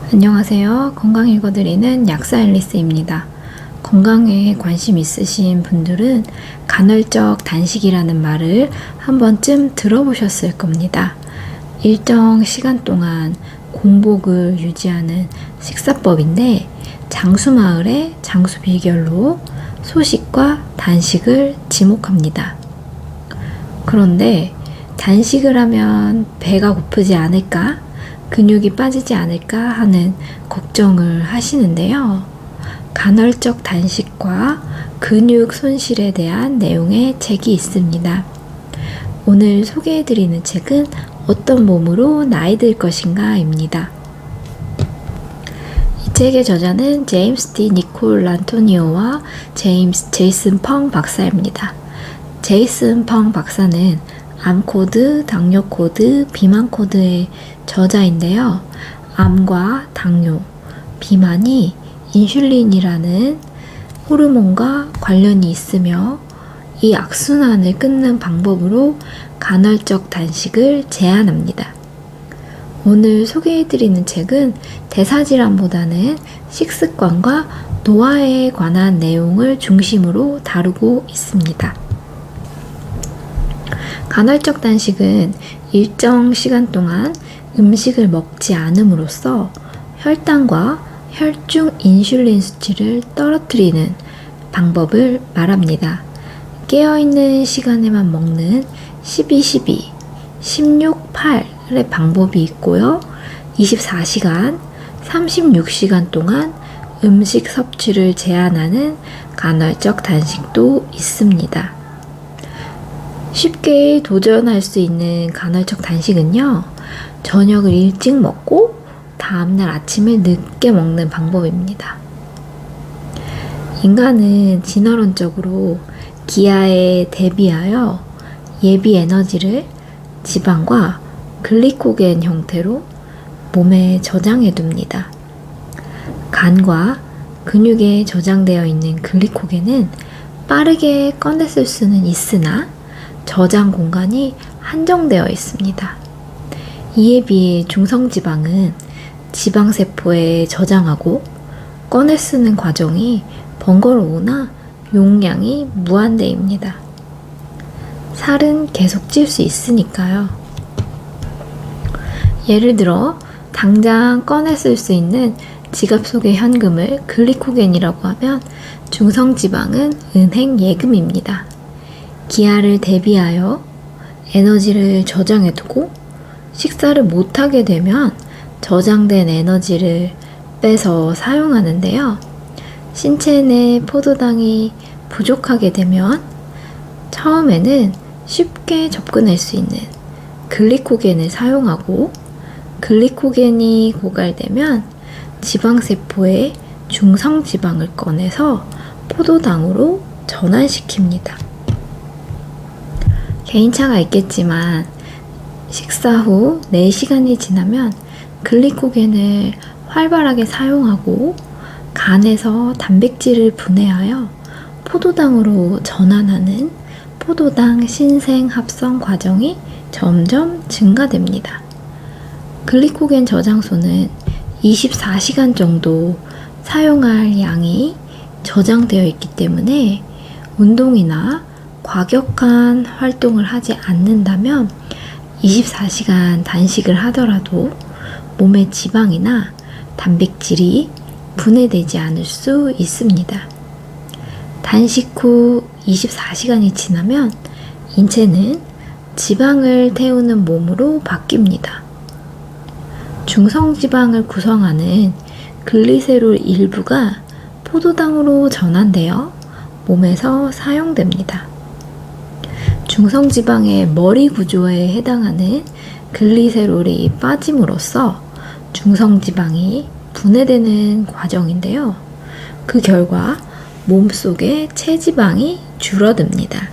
안녕하세요. 건강 읽어드리는 약사 앨리스입니다. 건강에 관심 있으신 분들은 간헐적 단식이라는 말을 한 번쯤 들어보셨을 겁니다. 일정 시간 동안 공복을 유지하는 식사법인데 장수마을의 장수 비결로 소식과 단식을 지목합니다. 그런데 단식을 하면 배가 고프지 않을까? 근육이 빠지지 않을까 하는 걱정을 하시는데요. 간헐적 단식과 근육 손실에 대한 내용의 책이 있습니다. 오늘 소개해드리는 책은 어떤 몸으로 나이 들 것인가 입니다. 이 책의 저자는 제임스 D. 니콜 란토니오와 제이슨 펑 박사입니다. 제이슨 펑 박사는 암 코드, 당뇨 코드, 비만 코드의 저자인데요. 암과 당뇨, 비만이 인슐린이라는 호르몬과 관련이 있으며 이 악순환을 끊는 방법으로 간헐적 단식을 제안합니다. 오늘 소개해드리는 책은 대사질환보다는 식습관과 노화에 관한 내용을 중심으로 다루고 있습니다. 간헐적 단식은 일정 시간 동안 음식을 먹지 않음으로써 혈당과 혈중 인슐린 수치를 떨어뜨리는 방법을 말합니다. 깨어있는 시간에만 먹는 12-12, 16-8의 방법이 있고요. 24시간, 36시간 동안 음식 섭취를 제한하는 간헐적 단식도 있습니다. 쉽게 도전할 수 있는 간헐적 단식은요, 저녁을 일찍 먹고 다음날 아침을 늦게 먹는 방법입니다. 인간은 진화론적으로 기아에 대비하여 예비 에너지를 지방과 글리코겐 형태로 몸에 저장해 둡니다. 간과 근육에 저장되어 있는 글리코겐은 빠르게 꺼냈을 수는 있으나 저장 공간이 한정되어 있습니다. 이에 비해 중성지방은 지방세포에 저장하고 꺼내 쓰는 과정이 번거로우나 용량이 무한대입니다. 살은 계속 찔 수 있으니까요. 예를 들어 당장 꺼내 쓸 수 있는 지갑 속의 현금을 글리코겐이라고 하면 중성지방은 은행 예금입니다. 기아를 대비하여 에너지를 저장해두고 식사를 못하게 되면 저장된 에너지를 빼서 사용하는데요. 신체 내 포도당이 부족하게 되면 처음에는 쉽게 접근할 수 있는 글리코겐을 사용하고 글리코겐이 고갈되면 지방세포에 중성지방을 꺼내서 포도당으로 전환시킵니다. 개인차가 있겠지만 식사 후 4시간이 지나면 글리코겐을 활발하게 사용하고 간에서 단백질을 분해하여 포도당으로 전환하는 포도당 신생 합성 과정이 점점 증가됩니다. 글리코겐 저장소는 24시간 정도 사용할 양이 저장되어 있기 때문에 운동이나 과격한 활동을 하지 않는다면 24시간 단식을 하더라도 몸의 지방이나 단백질이 분해되지 않을 수 있습니다. 단식 후 24시간이 지나면 인체는 지방을 태우는 몸으로 바뀝니다. 중성지방을 구성하는 글리세롤 일부가 포도당으로 전환되어 몸에서 사용됩니다. 중성지방의 머리 구조에 해당하는 글리세롤이 빠짐으로써 중성지방이 분해되는 과정인데요. 그 결과 몸속의 체지방이 줄어듭니다.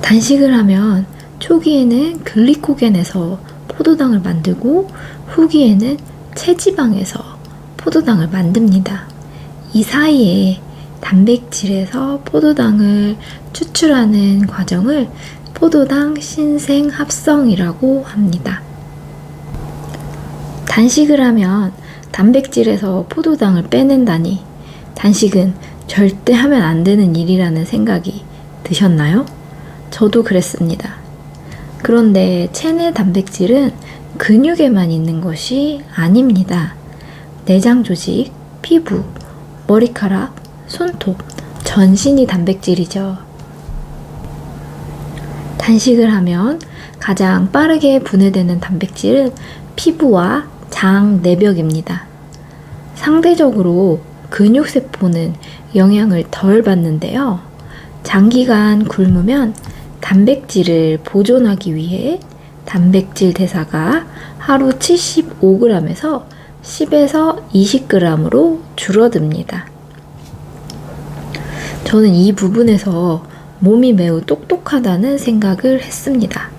단식을 하면 초기에는 글리코겐에서 포도당을 만들고 후기에는 체지방에서 포도당을 만듭니다. 이 사이에 단백질에서 포도당을 추출하는 과정을 포도당 신생 합성이라고 합니다. 단식을 하면 단백질에서 포도당을 빼낸다니 단식은 절대 하면 안 되는 일이라는 생각이 드셨나요? 저도 그랬습니다. 그런데 체내 단백질은 근육에만 있는 것이 아닙니다. 내장 조직, 피부, 머리카락, 손톱, 전신이 단백질이죠. 단식을 하면 가장 빠르게 분해되는 단백질은 피부와 장 내벽입니다. 상대적으로 근육세포는 영향을 덜 받는데요. 장기간 굶으면 단백질을 보존하기 위해 단백질 대사가 하루 75g에서 10에서 20g으로 줄어듭니다. 저는 이 부분에서 몸이 매우 똑똑하다는 생각을 했습니다.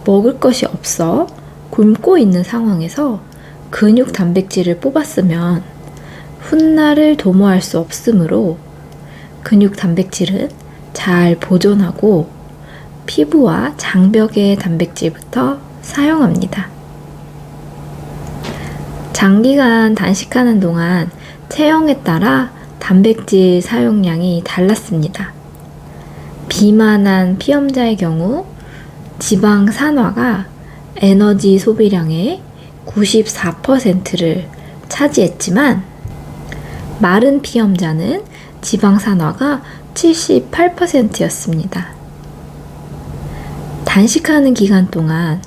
먹을 것이 없어 굶고 있는 상황에서 근육 단백질을 뽑았으면 훗날을 도모할 수 없으므로 근육 단백질은 잘 보존하고 피부와 장벽의 단백질부터 사용합니다. 장기간 단식하는 동안 체형에 따라 단백질 사용량이 달랐습니다. 비만한 피험자의 경우 지방 산화가 에너지 소비량의 94%를 차지했지만 마른 피험자는 지방 산화가 78%였습니다. 단식하는 기간 동안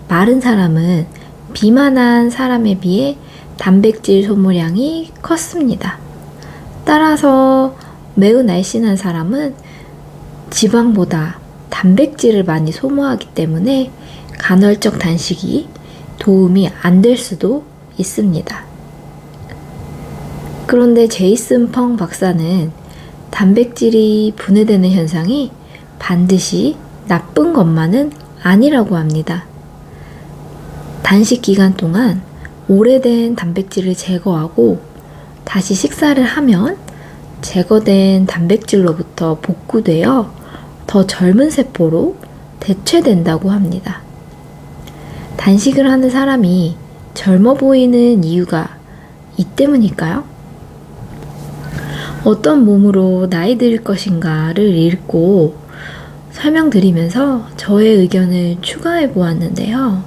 마른 사람은 비만한 사람에 비해 단백질 소모량이 컸습니다. 따라서 매우 날씬한 사람은 지방보다 단백질을 많이 소모하기 때문에 간헐적 단식이 도움이 안 될 수도 있습니다. 그런데 제이슨 펑 박사는 단백질이 분해되는 현상이 반드시 나쁜 것만은 아니라고 합니다. 단식 기간 동안 오래된 단백질을 제거하고 다시 식사를 하면 제거된 단백질로부터 복구되어 더 젊은 세포로 대체된다고 합니다. 단식을 하는 사람이 젊어 보이는 이유가 이 때문일까요? 어떤 몸으로 나이 들 것인가를 읽고 설명드리면서 저의 의견을 추가해 보았는데요.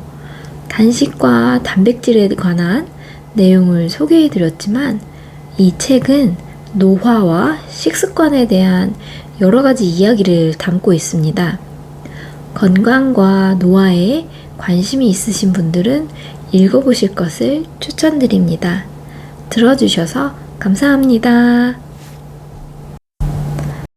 단식과 단백질에 관한 내용을 소개해 드렸지만 이 책은 노화와 식습관에 대한 여러 가지 이야기를 담고 있습니다. 건강과 노화에 관심이 있으신 분들은 읽어보실 것을 추천드립니다. 들어주셔서 감사합니다.